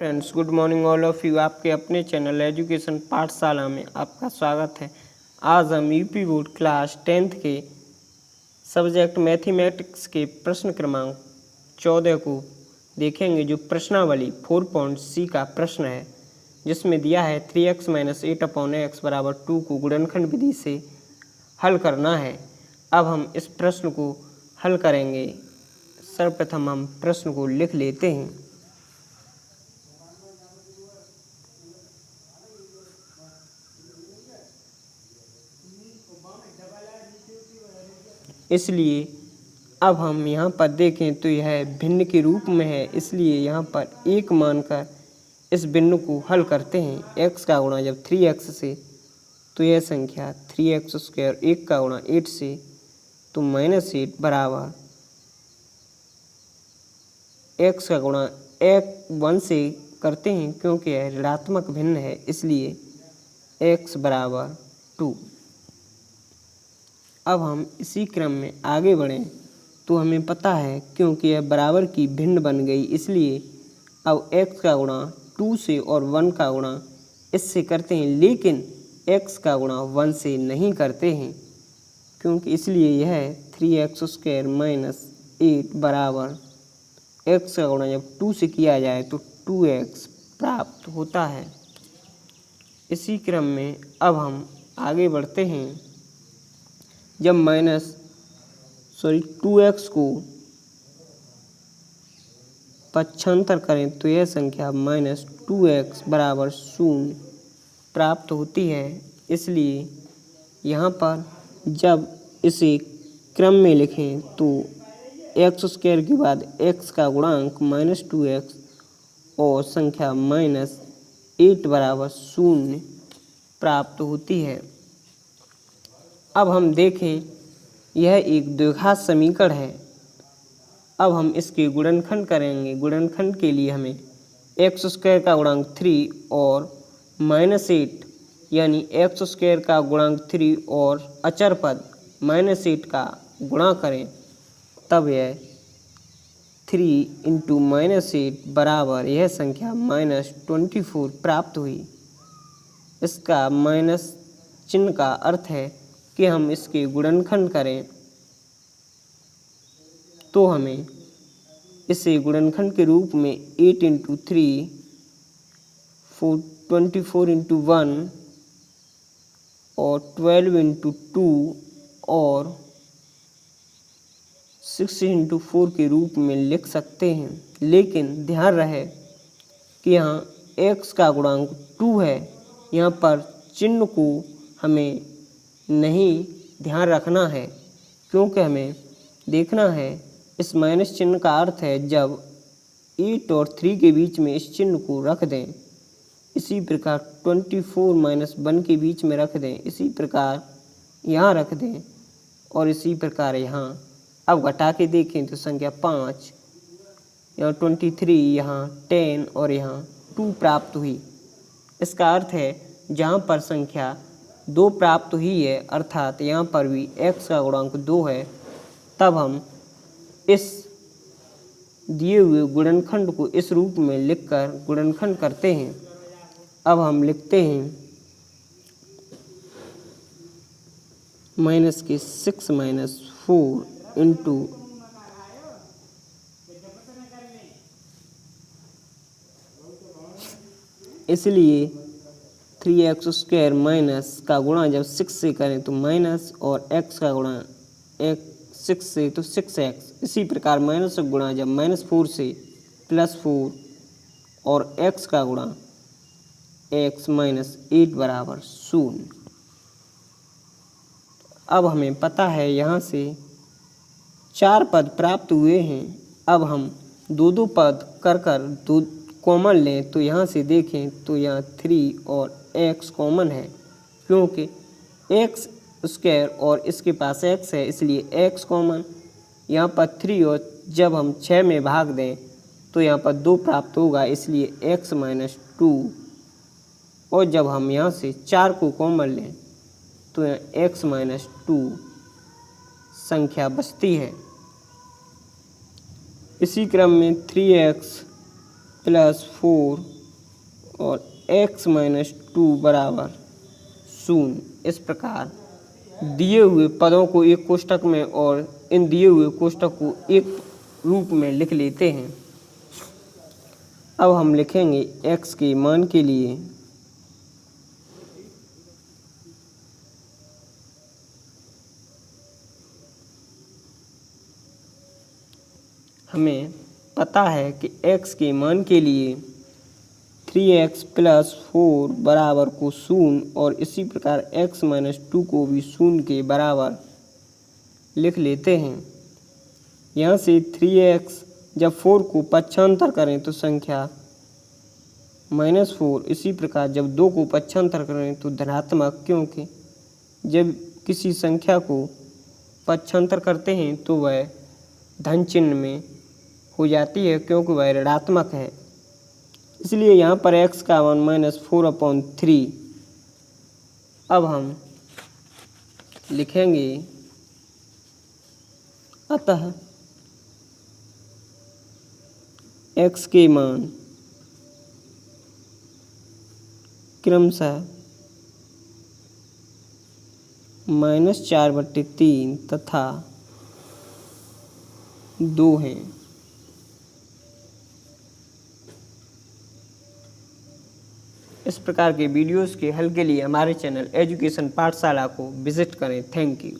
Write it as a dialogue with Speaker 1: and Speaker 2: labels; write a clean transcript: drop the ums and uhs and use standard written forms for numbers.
Speaker 1: Friends, good morning all of you. आपके अपने channel education पाठशाला में आपका स्वागत है। आज हम यूपी बोर्ड क्लास 10th के सब्जेक्ट मैथमेटिक्स के प्रश्न क्रमांक 14 को देखेंगे, जो प्रश्नावली 4.C का प्रश्न है, जिसमें दिया है 3x - 8/x = 2 को गुणनखंड विधि से हल करना है। अब हम इस प्रश्न को हल करेंगे। सर्वप्रथम हम प्रश्न को लिख लेते हैं। इसलिए अब हम यहाँ पर देखें तो यह भिन्न के रूप में है, इसलिए यहाँ पर 1 मानकर इस भिन्न को हल करते हैं। x का गुणा जब 3x से तो यह संख्या 3x², 1 का गुणा 8 से तो -8 बराबर x का गुणा 1 से करते हैं, क्योंकि यह ऋणात्मक भिन्न है, इसलिए x बराबर 2। अब हम इसी क्रम में आगे बढ़ें तो हमें पता है, क्योंकि यह बराबर की भिन्न बन गई, इसलिए अब x का गुणा 2 से और 1 का गुणा इससे करते हैं, लेकिन x का गुणा 1 से नहीं करते हैं, क्योंकि इसलिए यह 3x² - 8 बराबर x का गुणा जब 2 से किया जाए तो 2x प्राप्त होता है। इसी क्रम में अब हम आगे बढ़ते हैं। जब 2x को पक्षांतर करें तो यह संख्या -2x बराबर 0 प्राप्त होती है। इसलिए यहाँ पर जब इसे क्रम में लिखें तो x² के बाद x का गुणांक -2x और संख्या -8 बराबर 0 प्राप्त होती है। अब हम देखें, यह एक द्विघात समीकरण है। अब हम इसके गुणनखंड करेंगे। गुणनखंड के लिए हमें x² का गुणांक 3 और -8 यानी x² का गुणांक 3 और अचर पद -8 का गुणा करें, तब यह 3 × -8 बराबर यह संख्या -24 प्राप्त हुई। इसका माइनस चिन्ह का अर्थ है कि हम इसके गुणनखंड करें तो हमें इसे गुणनखंड के रूप में 8 × 3 24 × 1 और 12 × 2 और 6 × 4 के रूप में लिख सकते हैं। लेकिन ध्यान रहे कि यहाँ x का गुणांक 2 है, यहाँ पर चिन्ह को हमें नहीं ध्यान रखना है, क्योंकि हमें देखना है इस माइनस चिन्ह का अर्थ है जब 8 और 3 के बीच में इस चिन्ह को रख दें। इसी प्रकार 24 - 1 के बीच में रख दें, इसी प्रकार यहाँ रख दें और इसी प्रकार यहाँ। अब घटा के देखें तो संख्या 5, यहाँ 23, यहाँ 10 और यहाँ 2 प्राप्त हुई। इसका अर्थ है जहाँ पर संख्या 2 प्राप्त हुई है, अर्थात यहाँ पर भी x का गुणांक 2 है, तब हम इस दिए हुए गुणनखंड को इस रूप में लिखकर गुणनखंड करते हैं। अब हम लिखते हैं -6 - 4 × इसलिए 3x² माइनस का गुणा जब 6 से करें तो माइनस और x का गुणा 6 से तो 6x। इसी प्रकार माइनस का गुणा जब -4 से +4 और x का गुणा x -8 बराबर 0। अब हमें पता है यहाँ से 4 पद प्राप्त हुए हैं। अब हम 2 पद कर दो कॉमन लें तो यहाँ से देखें तो यहाँ 3 और x कॉमन है, क्योंकि x² और इसके पास x है, इसलिए x कॉमन। यहाँ पर 3 और जब हम 6 में भाग दें तो यहाँ पर 2 प्राप्त होगा, इसलिए x -2। और जब हम यहाँ से 4 को कॉमन लें तो यहाँ x -2 संख्या बचती है। इसी क्रम में 3x + 4 और x माइनस 2 बराबर 0। इस प्रकार दिए हुए पदों को एक कोष्ठक में और इन दिए हुए कोष्ठक को एक रूप में लिख लेते हैं। अब हम लिखेंगे x के मान के लिए हमें पता है कि x के मान के लिए 3x प्लस 4 बराबर को 0 और इसी प्रकार x माइनस 2 को भी 0 के बराबर लिख लेते हैं। यहाँ से 3x जब 4 को पक्षांतर करें तो संख्या -4, इसी प्रकार जब 2 को पक्षांतर करें तो धनात्मक, क्योंकि जब किसी संख्या को पक्षांतर करते हैं तो वह धन चिन्ह में हो जाती है, क्योंकि वह ऋणात्मक है। इसलिए यहाँ पर x का मान -4/3। अब हम लिखेंगे अतः x के मान क्रमशः -4/3 तथा 2 हैं। इस प्रकार के वीडियोस के हल के लिए हमारे चैनल एजुकेशन पाठशाला को विजिट करें। Thank you.